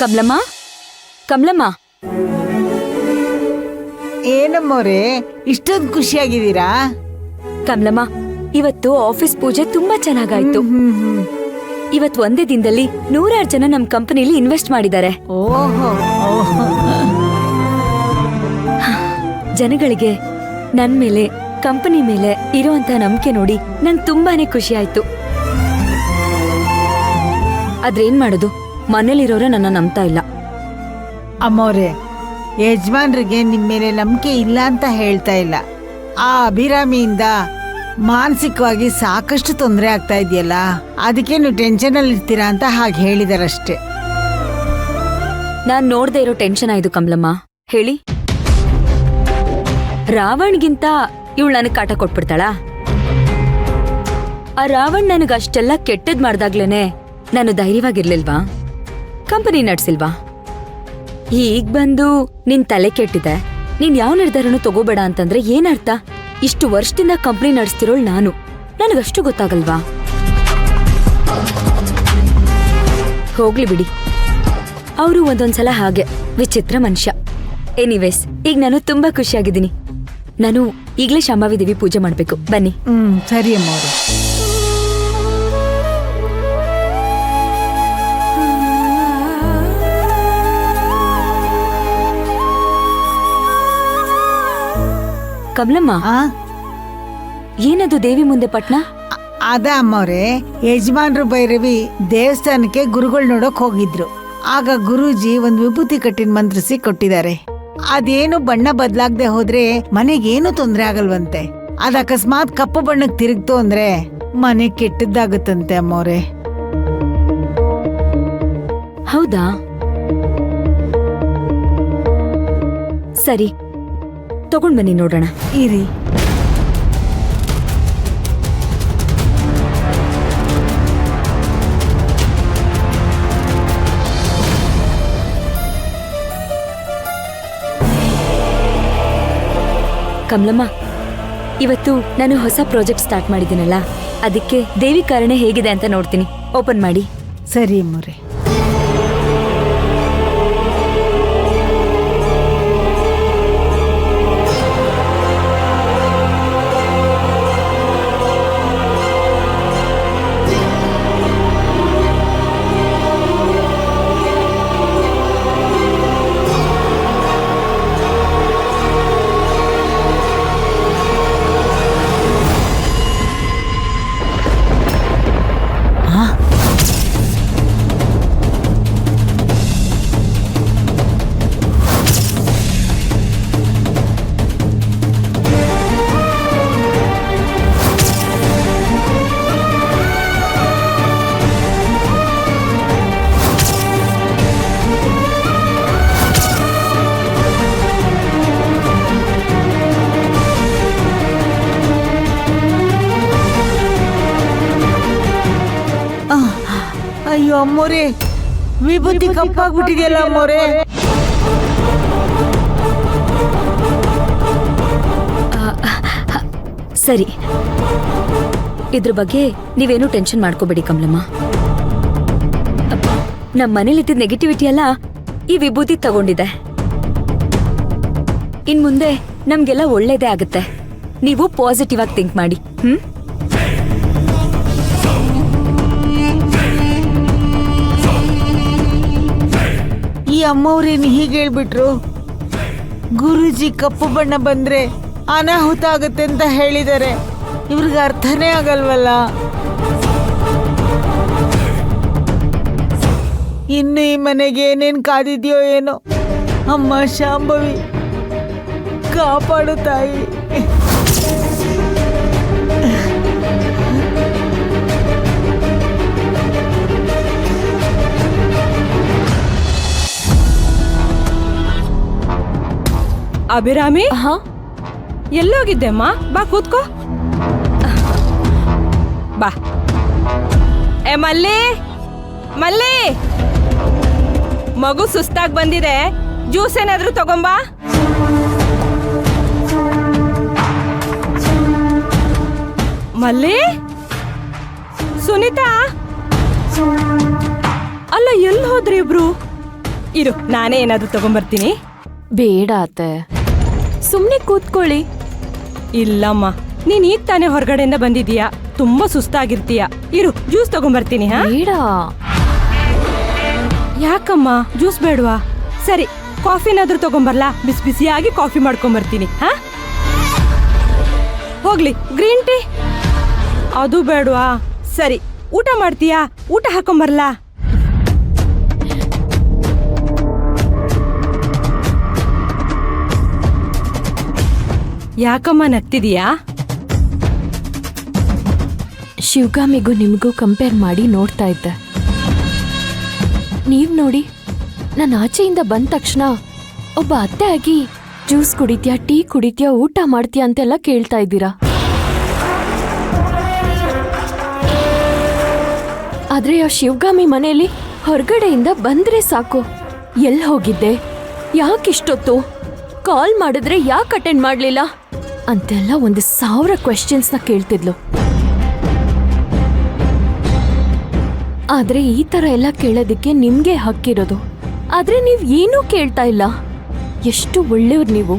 ಕಮಲಮ್ಮ, ಕಮಲಮ್ಮ, ಏನಮ್ಮೋರೆ ಇಷ್ಟೊಂದು ಖುಷಿಯಾಗಿದ್ದೀರಾ? ಕಮಲಮ್ಮ, ಇವತ್ತು ಆಫೀಸ್ ಪೂಜೆ ತುಂಬಾ ಚೆನ್ನಾಗಾಯ್ತು. ಇವತ್ತು ಒಂದೇ ದಿನದಲ್ಲಿ 106 ಜನ ನಮ್ ಕಂಪನಿಲಿ ಇನ್ವೆಸ್ಟ್ ಮಾಡಿದ್ದಾರೆ. ಓಹೋ ಓಹೋ. ಜನಗಳಿಗೆ ನನ್ ಮೇಲೆ, ಕಂಪನಿ ಮೇಲೆ ಇರುವಂತ ನಂಬಿಕೆ ನೋಡಿ ನಂಗೆ ತುಂಬಾನೇ ಖುಷಿ ಆಯ್ತು. ಆದ್ರೇನ್ ಮಾಡೋದು, ಮನೇಲಿರೋರ ನನ್ನ ನಂಬ್ತಾ ಇಲ್ಲ. ಅಮ್ಮೋರೆ, ಯಜಮಾನ್ರಿಗೆ ನಿಮ್ಮ ಮೇಲೆ ನಂಬಿಕೆ ಇಲ್ಲ ಅಂತ ಹೇಳ್ತಾ ಇಲ್ಲ. ಆ ಅಭಿರಾಮಿಯಿಂದ ಮಾನಸಿಕವಾಗಿ ಸಾಕಷ್ಟು ತೊಂದರೆ ಆಗ್ತಾ ಇದೆಯಲ್ಲ, ಅದಕ್ಕೆ ನೀವು ಟೆನ್ಷನ್ ಅಲ್ಲಿ ಇರ್ತೀರಾ ಅಂತ ಹಾಗೆ ಹೇಳಿದಾರಷ್ಟೇ. ನಾನ್ ನೋಡ್ದೆ ಇರೋ ಟೆನ್ಷನ್ ಆಯ್ತು ಕಮಲಮ್ಮ. ಹೇಳಿ, ರಾವಣ್ಗಿಂತ ಇವಳು ನನಗ್ ಕಾಟ ಕೊಟ್ಬಿಡ್ತಾಳ? ಆ ರಾವಣ್ ನನಗ್ ಅಷ್ಟೆಲ್ಲ ಕೆಟ್ಟದ್ ಮಾಡ್ದಾಗ್ಲೇನೆ ನಾನು ಧೈರ್ಯವಾಗಿರ್ಲಿಲ್ವಾ? ಕಂಪನಿ ನಡ್ಸಿಲ್ವಾ? ಈಗ ಬಂದು ನಿನ್ ತಲೆ ಕೆಟ್ಟಿದೆ, ನೀನ್ ಯಾವ ನಿರ್ಧಾರನೂ ತಗೋಬೇಡ ಅಂತಂದ್ರೆ ಏನರ್ಥ? ಇಷ್ಟು ವರ್ಷದಿಂದ ಕಂಪನಿ ನಡೆಸ್ತಿರೋಳ್ ನಾನು, ನನಗಷ್ಟು ಗೊತ್ತಾಗಲ್ವಾ? ಹೋಗ್ಲಿ ಬಿಡಿ, ಅವರು ಒಂದೊಂದ್ಸಲ ಹಾಗೆ ವಿಚಿತ್ರ ಮನುಷ್ಯ. ಎನಿವೇಸ್, ಈಗ ನಾನು ತುಂಬಾ ಖುಷಿಯಾಗಿದ್ದೀನಿ. ನಾನು ಈಗ್ಲೇ ಶಾಂಭವಿ ದೇವಿ ಪೂಜೆ ಮಾಡ್ಬೇಕು. ಬನ್ನಿ. ಸರಿ ಅಮ್ಮವ್ರೆ. ಕಮಲಮ್ಮ, ಏನದು ದೇವಿ ಮುಂದೆ ಪಟ್ನ? ಅದ ಅಮ್ಮವ್ರೆ, ಯಜಮಾನ್ರು ಭೈರವಿ ದೇವಸ್ಥಾನಕ್ಕೆ ಗುರುಗಳು ನೋಡಕ್ ಹೋಗಿದ್ರು. ಆಗ ಗುರೂಜಿ ಒಂದ್ ವಿಭೂತಿ ಕಟ್ಟಿನ ಮಂತ್ರಿಸಿ ಕೊಟ್ಟಿದ್ದಾರೆ. ಅದೇನು ಬಣ್ಣ ಬದ್ಲಾಗ್ದೆ ಹೋದ್ರೆ ಮನೆಗೇನು ತೊಂದ್ರೆ ಆಗಲ್ವಂತೆ. ಅದ್ ಅಕಸ್ಮಾತ್ ಕಪ್ಪು ಬಣ್ಣಕ್ ತಿರುಗ್ತು ಅಂದ್ರೆ ಮನೆ ಕೆಟ್ಟದ್ದಾಗುತ್ತಂತೆ ಅಮ್ಮವ್ರೆ. ಹೌದಾ? ಸರಿ, ತಗೊಂಡ್ ಬನ್ನಿ ನೋಡೋಣ. ಇರಿ. ಕಮಲಮ್ಮ, ಇವತ್ತು ನಾನು ಹೊಸ ಪ್ರಾಜೆಕ್ಟ್ ಸ್ಟಾರ್ಟ್ ಮಾಡಿದ್ದೀನಲ್ಲ, ಅದಕ್ಕೆ ದೇವಿ ಕಾರಣ ಹೇಗಿದೆ ಅಂತ ನೋಡ್ತೀನಿ. ಓಪನ್ ಮಾಡಿ. ಸರಿ ಅಮ್ಮವ್ರೆ. ಅಯ್ಯೋ ಅಮ್ಮೋರೆ, ವಿಭೂತಿ ಕಪ್ಪಾಗ್ಬಿಟ್ಟಿದೆಯಲ್ಲ ಅಮ್ಮೋರೆ. ಸರಿ, ಇದ್ರ ಬಗ್ಗೆ ನೀವೇನು ಟೆನ್ಷನ್ ಮಾಡ್ಕೋಬೇಡಿ ಕಮಲಮ್ಮ. ನಮ್ಮ ಮನೇಲಿದ್ದ ನೆಗೆಟಿವಿಟಿ ಎಲ್ಲ ಈ ವಿಭೂತಿ ತಗೊಂಡಿದೆ. ಇನ್ ಮುಂದೆ ನಮ್ಗೆಲ್ಲ ಒಳ್ಳೇದೇ ಆಗುತ್ತೆ. ನೀವು ಪಾಸಿಟಿವ್ ಆಗಿ ಥಿಂಕ್ ಮಾಡಿ. ಈ ಅಮ್ಮವ್ರೇನು ಹೀಗೆ ಹೇಳ್ಬಿಟ್ರು? ಗುರೂಜಿ ಕಪ್ಪು ಬಣ್ಣ ಬಂದ್ರೆ ಅನಾಹುತ ಆಗುತ್ತೆ ಅಂತ ಹೇಳಿದ್ದಾರೆ. ಇವ್ರಿಗೆ ಅರ್ಥನೇ ಆಗಲ್ವಲ್ಲ. ಇನ್ನು ಈ ಮನೆಗೆ ಏನೇನ್ ಕಾದಿದ್ಯೋ ಏನೋ. ಅಮ್ಮ ಶಾಂಭವಿ ಕಾಪಾಡು ತಾಯಿ. ಅಭಿರಾಮಿ, ಎಲ್ಲೋಗಿದ್ದೆಮ್ಮ? ಬಾ ಕೂತ್ಕೋ. ಬಾ. ಏ ಮಲ್ಲಿ, ಮಲ್ಲಿ, ಮಗು ಸುಸ್ತಾಗಿ ಬಂದಿದೆ, ಜ್ಯೂಸ್ ಏನಾದ್ರೂ ತಗೊಂಬಾ. ಮಲ್ಲಿ, ಸುನೀತಾ, ಅಲ್ಲ ಎಲ್ಲಿ ಹೋದ್ರಿ ಇಬ್ರು? ಇರು ನಾನೇ ಏನಾದ್ರೂ ತಗೊಂಬರ್ತೀನಿ. ಬೇಡ ಅತ್ತೆ, ಸುಮ್ನೆ ಕೂತ್ಕೊಳ್ಳಿ. ಇಲ್ಲಮ್ಮ, ನೀನ್ ಈಗ ತಾನೇ ಹೊರಗಡೆಯಿಂದ ಬಂದಿದೀಯಾ, ತುಂಬಾ ಸುಸ್ತಾಗಿರ್ತೀಯ. ಇರು ಜ್ಯೂಸ್ ತಗೊಂಬರ್ತೀನಿ. ಹಾ ಬೇಡ. ಯಾಕಮ್ಮ ಜ್ಯೂಸ್ ಬೇಡವಾ? ಸರಿ, ಕಾಫಿನಾದ್ರೂ ತಗೊಂಬರ್ಲಾ? ಬಿಸಿ ಬಿಸಿಯಾಗಿ ಕಾಫಿ ಮಾಡ್ಕೊಂಬರ್ತೀನಿ. ಹಾ ಹೋಗ್ಲಿ, ಗ್ರೀನ್ ಟೀ ಅದು ಬೇಡವಾ? ಸರಿ, ಊಟ ಮಾಡ್ತೀಯಾ? ಊಟ ಹಾಕೊಂಬರ್ಲಾ? ಯಾಕಮ್ಮ ನಗ್ತಿದೀಯಾ? ಶಿವಗಾಮಿಗೂ ನಿಮಗೂ ಕಂಪೇರ್ ಮಾಡಿ ನೋಡ್ತಾ ಇದ್ದೆ. ನೀವ್ ನೋಡಿ, ನಾನು ಆಚೆಯಿಂದ ಬಂದ ತಕ್ಷಣ ಒಬ್ಬ ಅತ್ತೆ ಆಗಿ ಜ್ಯೂಸ್ ಕುಡಿತ್ಯಾ, ಟೀ ಕುಡಿತ್ಯಾ, ಊಟ ಮಾಡ್ತೀಯಾ ಅಂತೆಲ್ಲ ಕೇಳ್ತಾ ಇದ್ದೀರಾ. ಆದ್ರೆ ಆ ಶಿವಗಾಮಿ ಮನೆಯಲ್ಲಿ ಹೊರಗಡೆಯಿಂದ ಬಂದ್ರೆ ಸಾಕು, ಎಲ್ಲಿ ಹೋಗಿದ್ದೆ, ಯಾಕಿಷ್ಟೊತ್ತು, ಕಾಲ್ ಮಾಡಿದ್ರೆ ಯಾಕೆ ಅಟೆಂಡ್ ಮಾಡ್ಲಿಲ್ಲ ಅಂತೆಲ್ಲ 1,000 ಕ್ವೆಶ್ಚನ್ಸ್ನ ಕೇಳ್ತಿದ್ಲು. ಆದ್ರೆ ಈ ತರ ಎಲ್ಲ ಕೇಳೋದಕ್ಕೆ ನಿಮ್ಗೆ ಹಕ್ಕಿರೋದು. ಆದ್ರೆ ನೀವ್ ಏನೂ ಕೇಳ್ತಾ ಇಲ್ಲ. ಎಷ್ಟು ಒಳ್ಳೆಯವ್ರು ನೀವು.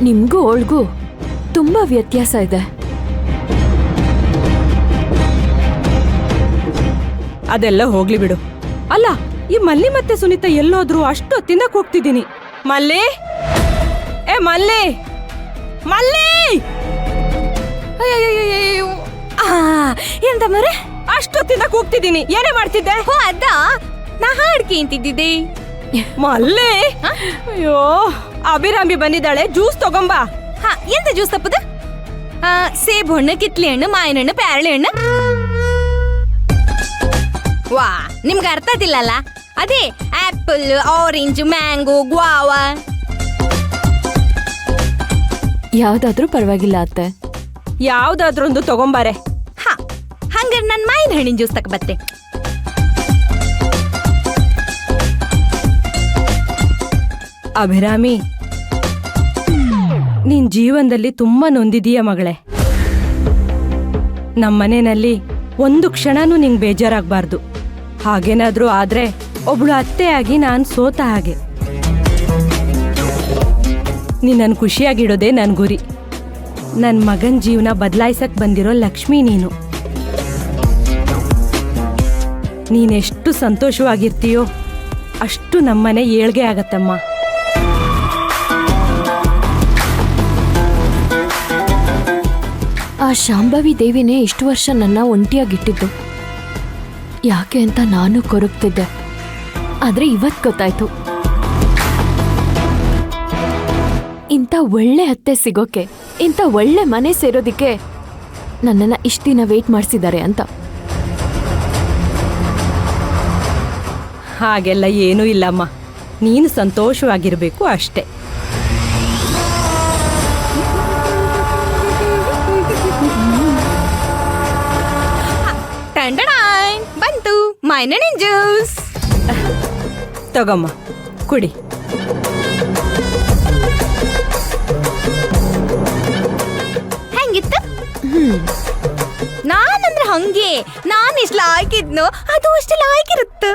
ನಿಮ್ಗೂ ಅವಳಿಗೂ ತುಂಬಾ ವ್ಯತ್ಯಾಸ ಇದೆ. ಅದೆಲ್ಲ ಹೋಗ್ಲಿ ಬಿಡು. ಅಲ್ಲ, ಈ ಮಲ್ಲಿ ಮತ್ತೆ ಸುನೀತಾ ಎಲ್ಲೋದ್ರು? ಅಷ್ಟು ಹೊತ್ತಿಂದ ಕೂಗ್ತಿದ್ದೀನಿ. ಮಲ್ಲಿ, ಏ ಮಲ್ಲಿ, ಮಲ್ಲಿ! ಎಂತ ಮರೆ, ಅಷ್ಟೊತ್ತಿಂದ ಕೂಗ್ತಿದ್ದೀನಿ, ಏನೇ ಮಾಡ್ತಿದ್ದೆ? ಹೋ ಅದ ನಾ ಹಾಡ್ಕೆ ಅಂತಿದ್ದಿದ್ದೆ. ಮಲ್ಲಿ, ಅಯ್ಯೋ, ಅಭಿರಾಮಿ ಬಂದಿದ್ದಾಳೆ, ಜ್ಯೂಸ್ ತಗೊಂಬಾ. ಹಾ, ಎಂತ ಜ್ಯೂಸ್ ತಪ್ಪದ? ಸೇಬು ಹಣ್ಣು, ಕಿತ್ಲೆ ಹಣ್ಣು, ಮಾವಿನ ಹಣ್ಣು, ಪ್ಯಾರಳೆ ಹಣ್ಣು. ವಾ, ನಿಮ್ಗೆ ಅರ್ಥ ಆತಿಲ್ಲಲ್ಲ? ಅದೇ ಆಪಲ್, ಆರೆಂಜ್, ಮ್ಯಾಂಗೋ, ಗ್ವಾವಾ. ಯಾವ್ದಾದ್ರೂ ಪರವಾಗಿಲ್ಲ ಅತ್ತೆ. ಯಾವ್ದಾದ್ರೊಂದು ತಗೊಂಬಾರೆ. ಹಾ, ಹಂಗಾರೆ ನನ್ ಮಾವಿನ ಹಣ್ಣಿನ ಜ್ಯೂಸ್ ತಕ ಬತ್ತೆ. ಅಭಿರಾಮಿ, ನಿನ್ ಜೀವನದಲ್ಲಿ ತುಂಬಾ ನೊಂದಿದೀಯ ಮಗಳೇ. ನಮ್ಮನೆಯಲ್ಲಿ ಒಂದು ಕ್ಷಣನೂ ನಿಂಗೆ ಬೇಜಾರಾಗಬಾರ್ದು. ಹಾಗೇನಾದ್ರೂ ಆದ್ರೆ ಒಬ್ಳು ಅತ್ತೆಯಾಗಿ ನಾನು ಸೋತ ಹಾಗೆ. ನಿನ್ನನ್ನು ಖುಷಿಯಾಗಿಡೋದೇ ನನ್ನ ಗುರಿ. ನನ್ನ ಮಗನ ಜೀವನ ಬದಲಾಯಿಸಕ್ ಬಂದಿರೋ ಲಕ್ಷ್ಮಿ ನೀನು. ನೀನೆಷ್ಟು ಸಂತೋಷವಾಗಿರ್ತೀಯೋ ಅಷ್ಟು ನಮ್ಮನೆ ಏಳ್ಗೆ ಆಗತ್ತಮ್ಮ. ಆ ಶಾಂಭವಿ ದೇವಿನೇ ಇಷ್ಟು ವರ್ಷ ನನ್ನ ಒಂಟಿಯಾಗಿಟ್ಟಿದ್ದು. ಯಾಕೆ ಅಂತ ನಾನು ಕೊರಗ್ತಿದ್ದೆ. ಆದ್ರೆ ಇವತ್ತು ಗೊತ್ತಾಯ್ತು, ಇಂಥ ಒಳ್ಳೆ ಅತ್ತೆ ಸಿಗೋಕೆ, ಇಂಥ ಒಳ್ಳೆ ಮನೆ ಸೇರೋದಿಕ್ಕೆ ನನ್ನನ್ನ ಇಷ್ಟು ದಿನ ವೇಟ್ ಮಾಡಿಸಿದ್ದಾರೆ ಅಂತ. ಹಾಗೆಲ್ಲ ಏನೂ ಇಲ್ಲಮ್ಮ, ನೀನು ಸಂತೋಷವಾಗಿರ್ಬೇಕು ಅಷ್ಟೇ. ಬಂತು ಮಾವಿನ ಹಣ್ಣಿನ ಜ್ಯೂಸ್. ತಗೊಮ್ಮ, ಕುಡಿ. ಹೆಂಗಿತ್ತು? ನಾನಂದ್ರೆ ಹಂಗೆ, ನಾನು ಎಷ್ಟು ಲಾಯ್ಕಿದ್ನೋ ಅದು ಅಷ್ಟು ಲಾಯ್ಕಿರುತ್ತೆ.